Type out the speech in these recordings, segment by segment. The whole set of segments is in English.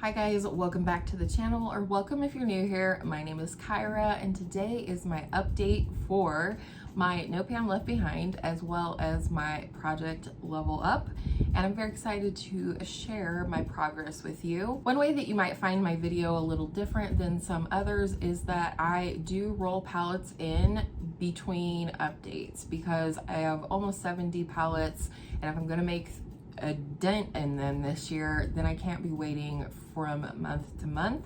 Hi guys, welcome back to the channel, or welcome if you're new here. My name is Kyra and today is my update for my No Pan Left Behind as well as my project Level Up, and I'm very excited to share my progress with you. One way that you might find my video a little different than some others is that I do roll palettes in between updates because I have almost 70 palettes, and if I'm going to make a dent in them this year, then I can't be waiting from month to month.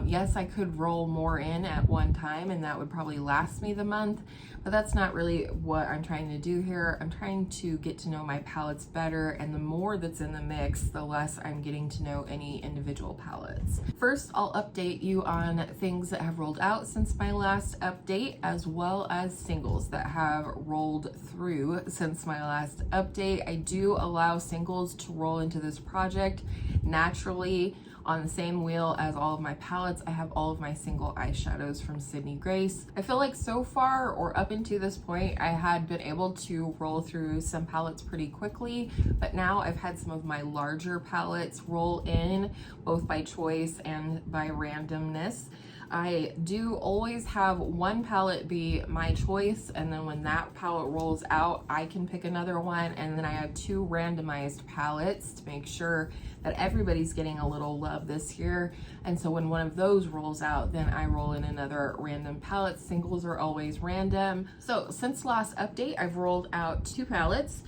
Yes, I could roll more in at one time and that would probably last me the month, but that's not really what I'm trying to do here. I'm trying to get to know my palettes better, and the more that's in the mix, the less I'm getting to know any individual palettes. First, I'll update you on things that have rolled out since my last update, as well as singles that have rolled through since my last update. I do allow singles to roll into this project naturally on the same wheel as all of my palettes. I have all of my single eyeshadows from Sydney Grace. I feel like so far, or up until this point, I had been able to roll through some palettes pretty quickly, but now I've had some of my larger palettes roll in, both by choice and by randomness. I do always have one palette be my choice, and then when that palette rolls out, I can pick another one, and then I have two randomized palettes to make sure that everybody's getting a little love this year. And so when one of those rolls out, then I roll in another random palette. Singles are always random. So since last update, I've rolled out two palettes.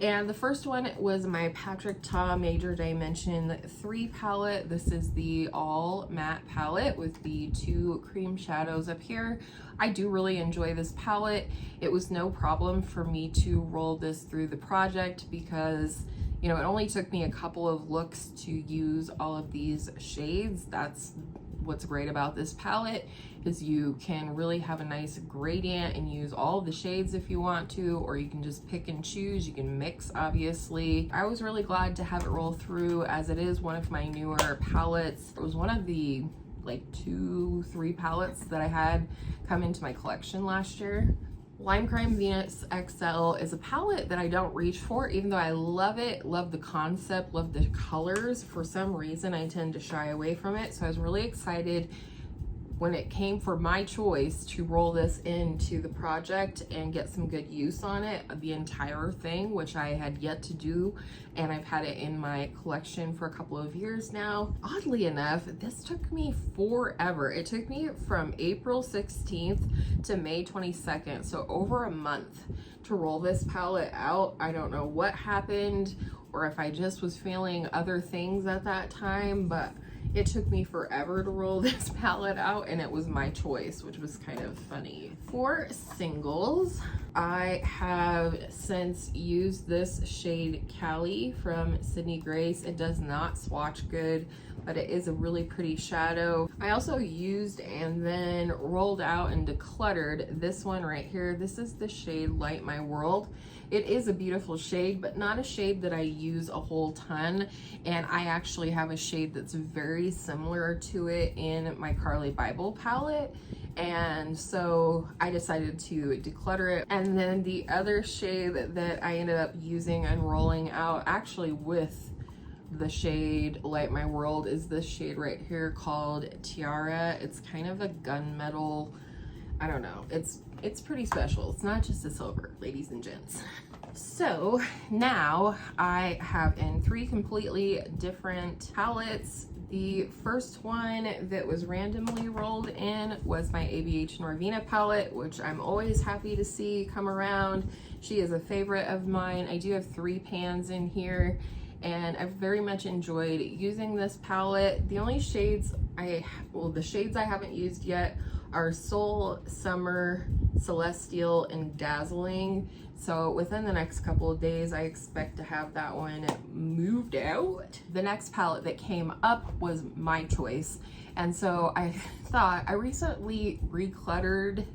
And the first one was my Patrick Ta Major Dimension 3 palette. This is the all matte palette with the two cream shadows up here. I do really enjoy this palette. It was no problem for me to roll this through the project because, you know, it only took me a couple of looks to use all of these shades. That's what's great about this palette, is you can really have a nice gradient and use all the shades if you want to, or you can just pick and choose. You can mix, obviously. I was really glad to have it roll through, as it is one of my newer palettes. It was one of the like 2-3 palettes that I had come into my collection last year. Lime Crime Venus XL is a palette that I don't reach for, even though I love it, love the concept, love the colors. For some reason, I tend to shy away from it. So I was really excited when it came for my choice to roll this into the project and get some good use on it, the entire thing, which I had yet to do, and I've had it in my collection for a couple of years now. Oddly enough, this took me forever. It took me from April 16th to May 22nd, so over a month to roll this palette out. I don't know what happened, or if I just was feeling other things at that time, but it took me forever to roll this palette out, and it was my choice, which was kind of funny. For singles, I have since used this shade Cali from Sydney Grace. It does not swatch good, but it is a really pretty shadow. I also used and then rolled out and decluttered this one right here. This is the shade Light My World. It is a beautiful shade, but not a shade that I use a whole ton. And I actually have a shade that's very similar to it in my Carly Bible palette. And so I decided to declutter it. And then the other shade that I ended up using and rolling out, actually with the shade Light My World, is this shade right here called Tiara. It's kind of a gunmetal, I don't know, it's pretty special. It's not just a silver, ladies and gents. So now I have in 3 completely different palettes. The first one that was randomly rolled in was my ABH Norvina palette, which I'm always happy to see come around. She is a favorite of mine. I do have 3 pans in here, and I've very much enjoyed using this palette. The only shades the shades I haven't used yet are Soul, Summer, Celestial, and Dazzling. So within the next couple of days, I expect to have that one moved out. The next palette that came up was my choice. And so I thought, I recently recluttered,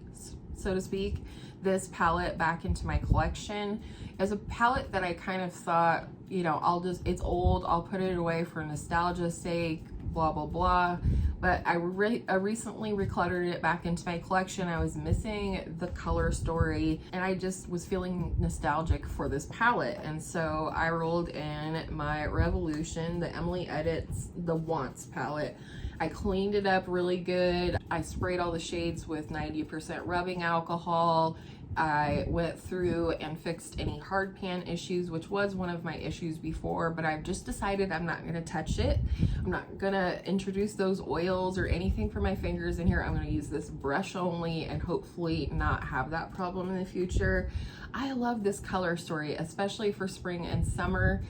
so to speak, this palette back into my collection. As a palette that I kind of thought, you know, it's old, I'll put it away for nostalgia's sake, blah, blah, blah. But I recently recluttered it back into my collection. I was missing the color story and I just was feeling nostalgic for this palette. And so I rolled in my Revolution, the Emily Edits, the Wants palette. I cleaned it up really good. I sprayed all the shades with 90% rubbing alcohol. I went through and fixed any hard pan issues, which was one of my issues before, but I've just decided I'm not gonna touch it. I'm not gonna introduce those oils or anything for my fingers in here. I'm gonna use this brush only and hopefully not have that problem in the future. I love this color story, especially for spring and summer,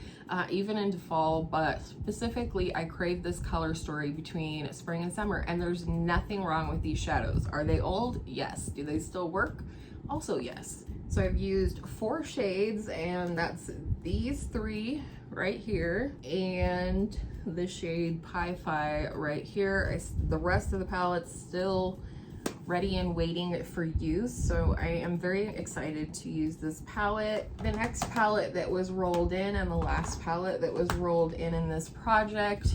even into fall, but specifically I crave this color story between spring and summer, and there's nothing wrong with these shadows. Are they old? Yes. Do they still work? Also yes. So I've used 4 shades, and that's these 3 right here and the shade Pi Fi right here. The rest of the palette's still ready and waiting for use, so I am very excited to use this palette. The next palette that was rolled in, and the last palette that was rolled in this project,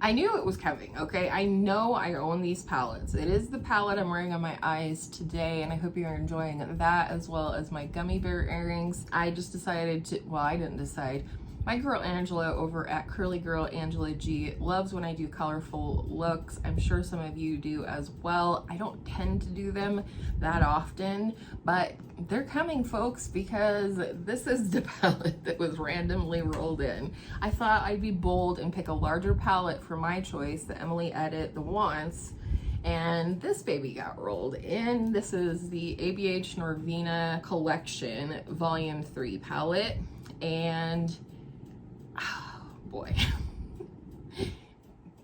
I knew it was coming, okay? I know I own these palettes. It is the palette I'm wearing on my eyes today, and I hope you're enjoying that, as well as my gummy bear earrings. I just decided to, well, I didn't decide. My girl Angela over at Curly Girl Angela G loves when I do colorful looks. I'm sure some of you do as well. I don't tend to do them that often, but they're coming, folks, because this is the palette that was randomly rolled in. I thought I'd be bold and pick a larger palette for my choice, the Emily Edit, the Wants, and this baby got rolled in. This is the ABH Norvina Collection Volume 3 palette, and oh boy.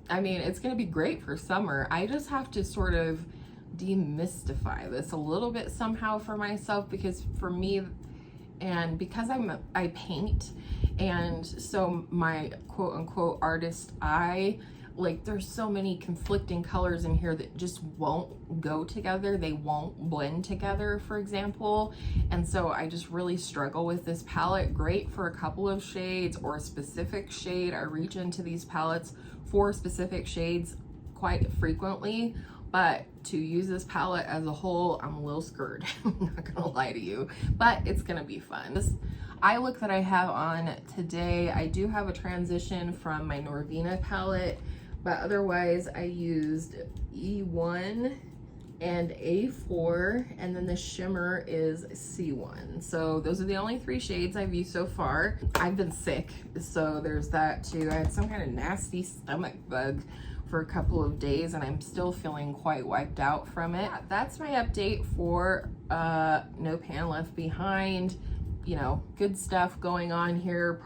I mean, it's gonna be great for summer. I just have to sort of demystify this a little bit somehow for myself, because for me, and because I paint, and so my quote unquote artist eye, like there's so many conflicting colors in here that just won't go together. They won't blend together, for example. And so I just really struggle with this palette. Great for a couple of shades or a specific shade. I reach into these palettes for specific shades quite frequently, but to use this palette as a whole, I'm a little scared. I'm not gonna lie to you, but it's gonna be fun. This eye look that I have on today, I do have a transition from my Norvina palette, but otherwise I used E1 and A4, and then the shimmer is C1. So those are the only 3 shades I've used so far. I've been sick, so there's that too. I had some kind of nasty stomach bug for a couple of days, and I'm still feeling quite wiped out from it. That's my update for No Pan Left Behind. You know, good stuff going on here,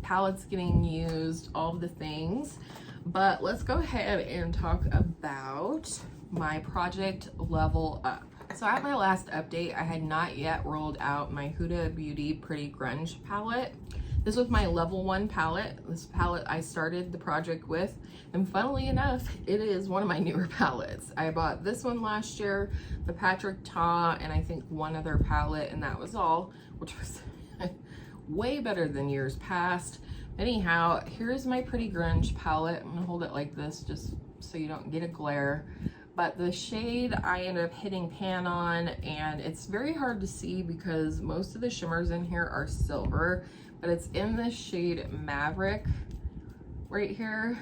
palettes getting used, all the things. But let's go ahead and talk about my project Level Up. So at my last update, I had not yet rolled out my Huda Beauty Pretty Grunge palette. This was my level 1 palette. This palette I started the project with, and funnily enough, it is one of my newer palettes. I bought this one last year, the Patrick Ta, and I think one other palette, and that was all, which was way better than years past. Anyhow, here's my Pretty Grunge palette. I'm gonna hold it like this just so you don't get a glare. But the shade I ended up hitting pan on, and it's very hard to see because most of the shimmers in here are silver, but it's in this shade Maverick right here.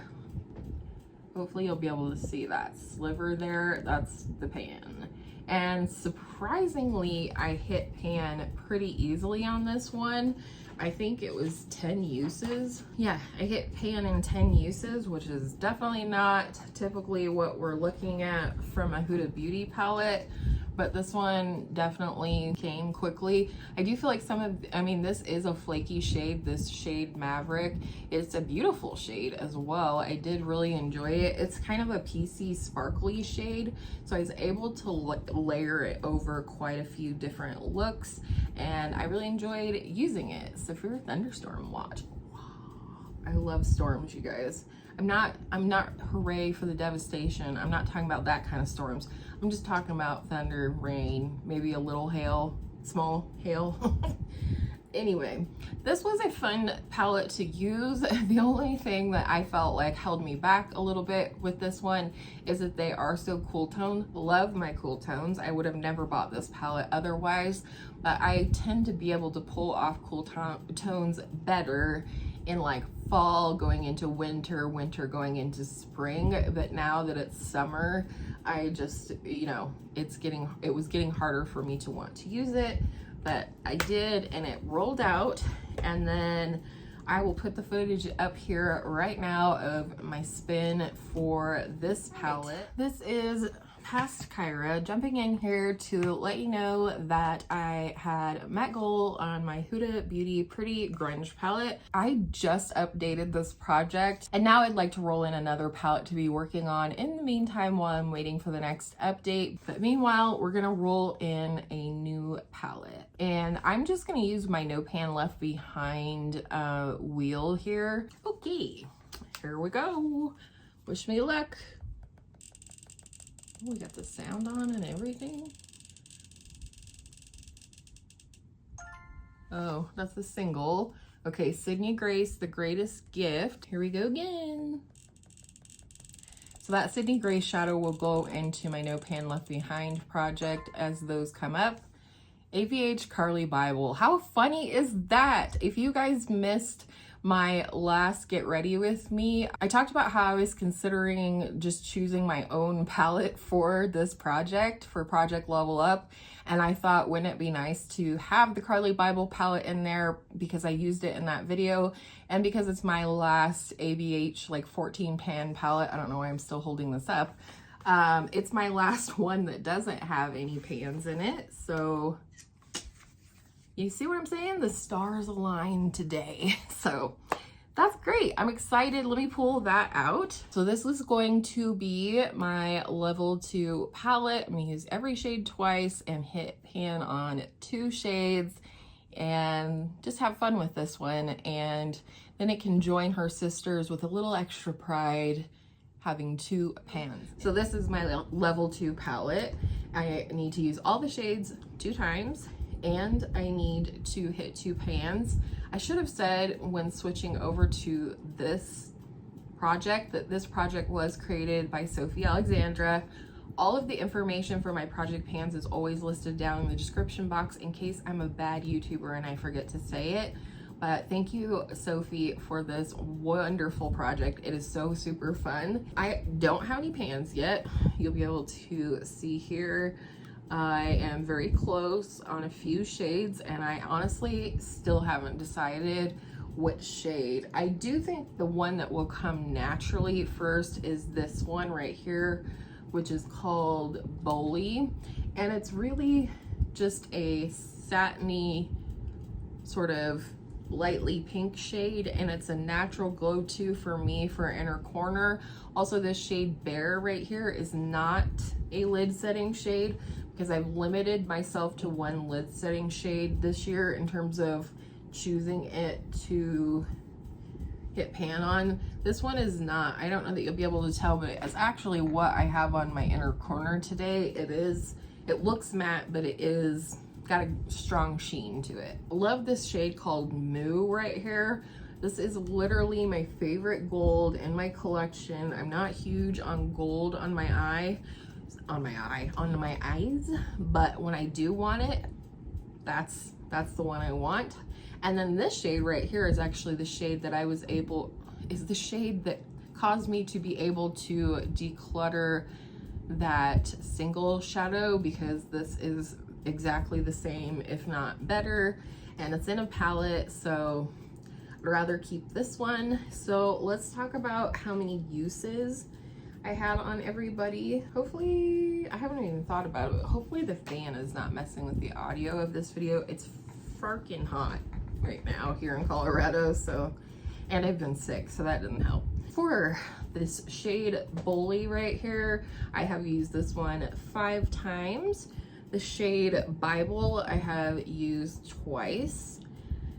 Hopefully you'll be able to see that sliver there. That's the pan. And surprisingly, I hit pan pretty easily on this one. I think it was 10 uses. Yeah, I hit pan in 10 uses, which is definitely not typically what we're looking at from a Huda Beauty palette, but this one definitely came quickly. I do feel like this is a flaky shade, this shade Maverick. It's a beautiful shade as well. I did really enjoy it. It's kind of a PC sparkly shade, so I was able to layer it over quite a few different looks, and I really enjoyed using it. So for your thunderstorm watch, I love storms, you guys. I'm not hooray for the devastation. I'm not talking about that kind of storms. I'm just talking about thunder, rain, maybe a little hail, small hail. Anyway, this was a fun palette to use. The only thing that I felt like held me back a little bit with this one is that they are so cool toned. Love my cool tones. I would have never bought this palette otherwise, but I tend to be able to pull off cool tones better in like fall going into winter, winter going into spring. But now that it's summer, I just, you know, it was getting harder for me to want to use it. But I did, and it rolled out, and then I will put the footage up here right now of my spin for this palette. This is past Kyra, jumping in here to let you know that I had met goal on my Huda Beauty Pretty Grunge palette. I just updated this project, and now I'd like to roll in another palette to be working on in the meantime while I'm waiting for the next update. But meanwhile, we're gonna roll in a new palette, and I'm just gonna use my No Pan Left Behind wheel here. Okay, here we go. Wish me luck. We got the sound on and everything. Oh, that's a single. Okay, Sydney Grace, The Greatest Gift. Here we go again. So that Sydney Grace shadow will go into my No Pan Left Behind project as those come up. AVH Carly Bible. How funny is that? If you guys missed my last Get Ready With Me, I talked about how I was considering just choosing my own palette for this project, for Project Level Up, and I thought, wouldn't it be nice to have the Carly Bible palette in there because I used it in that video, and because it's my last ABH like 14 pan palette. I don't know why I'm still holding this up. It's my last one that doesn't have any pans in it, so you see what I'm saying? The stars align today. So that's great. I'm excited. Let me pull that out. So this is going to be my level 2 palette. I'm gonna use every shade twice and hit pan on 2 shades and just have fun with this one. And then it can join her sisters with a little extra pride having 2 pans. So this is my level 2 palette. I need to use all the shades 2 times, and I need to hit 2 pans. I should have said when switching over to this project that this project was created by Sophie Alexandra. All of the information for my project pans is always listed down in the description box in case I'm a bad YouTuber and I forget to say it. But thank you, Sophie, for this wonderful project. It is so super fun. I don't have any pans yet. You'll be able to see here. I am very close on a few shades, and I honestly still haven't decided which shade. I do think the one that will come naturally first is this one right here, which is called Bowley, and it's really just a satiny sort of lightly pink shade, and it's a natural go-to for me for inner corner. Also, this shade Bear right here is not a lid setting shade because I've limited myself to one lid setting shade this year in terms of choosing it to hit pan on. This one is not, I don't know that you'll be able to tell, but it's actually what I have on my inner corner today. It looks matte, but it is got a strong sheen to it. Love this shade called Moo right here. This is literally my favorite gold in my collection. I'm not huge on gold on my eyes, but when I do want it, that's the one I want. And then this shade right here is actually the shade that is the shade that caused me to be able to declutter that single shadow, because this is exactly the same, if not better, and it's in a palette, so I'd rather keep this one. So let's talk about how many uses I had on everybody. Hopefully, I haven't even thought about it. Hopefully the fan is not messing with the audio of this video. It's freaking hot right now here in Colorado, so, and I've been sick, so that didn't help. For this shade Bowley right here, I have used this one 5 times. The shade Bible I have used twice.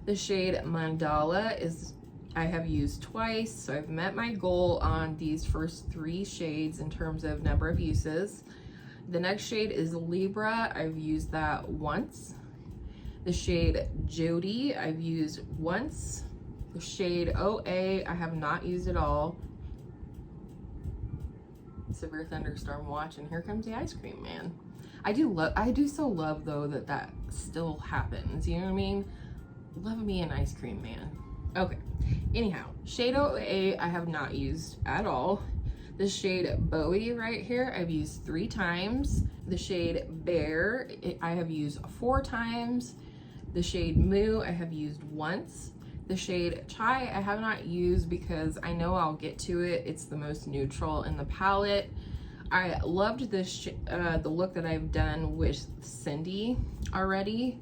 The shade Mandala I have used twice, so I've met my goal on these first 3 shades in terms of number of uses. The next shade is Libra. I've used that once. The shade Jody, I've used once. The shade OA, I have not used at all. Severe thunderstorm watch, and here comes the ice cream man. I do so love though that still happens, you know what I mean? Love me an ice cream man. Okay, anyhow, shade OA I have not used at all. The shade Bowie right here I've used 3 times. The shade Bear I have used 4 times. The shade Moo I have used once. The shade Chai I have not used because I know I'll get to it. It's the most neutral in the palette. I loved this the look that I've done with Cindy already.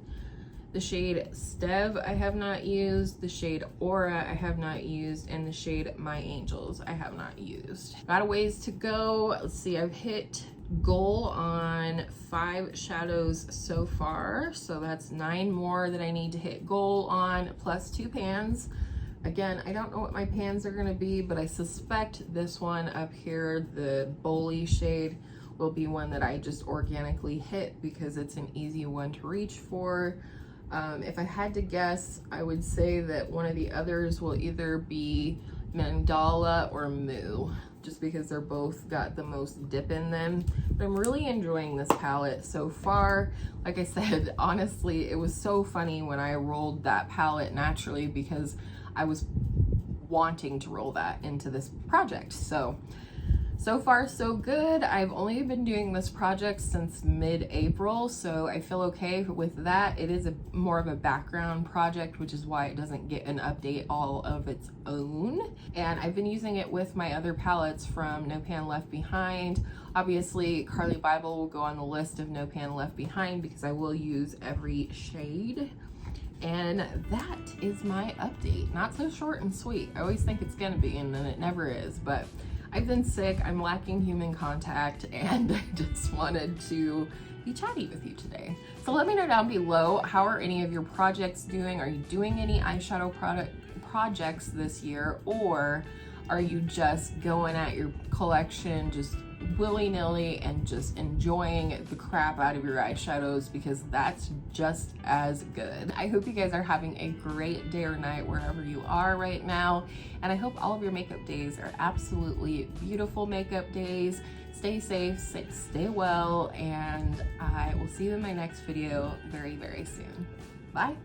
The shade Stev I have not used. The shade Aura I have not used. And the shade My Angels I have not used. Got a ways to go. Let's see, I've hit goal on 5 shadows so far, so that's 9 more that I need to hit goal on, plus 2 pans. Again, I don't know what my pans are going to be, but I suspect this one up here, the Bowley shade, will be one that I just organically hit because it's an easy one to reach for. If I had to guess, I would say that one of the others will either be Mandala or Moo, just because they're both got the most dip in them. But I'm really enjoying this palette so far. Like I said, honestly, it was so funny when I rolled that palette naturally because I was wanting to roll that into this project. So far so good. I've only been doing this project since mid-April, so I feel okay with that. It is more of a background project, which is why it doesn't get an update all of its own. And I've been using it with my other palettes from No Pan Left Behind. Obviously, Carly Bible will go on the list of No Pan Left Behind because I will use every shade. And that is my update. Not so short and sweet. I always think it's gonna be, and then it never is, but I've been sick, I'm lacking human contact, and I just wanted to be chatty with you today. So let me know down below, how are any of your projects doing? Are you doing any eyeshadow projects this year, or are you just going at your collection just willy-nilly and just enjoying the crap out of your eyeshadows, because that's just as good. I hope you guys are having a great day or night wherever you are right now, and I hope all of your makeup days are absolutely beautiful makeup days. Stay safe, stay well, and I will see you in my next video very, very soon. Bye.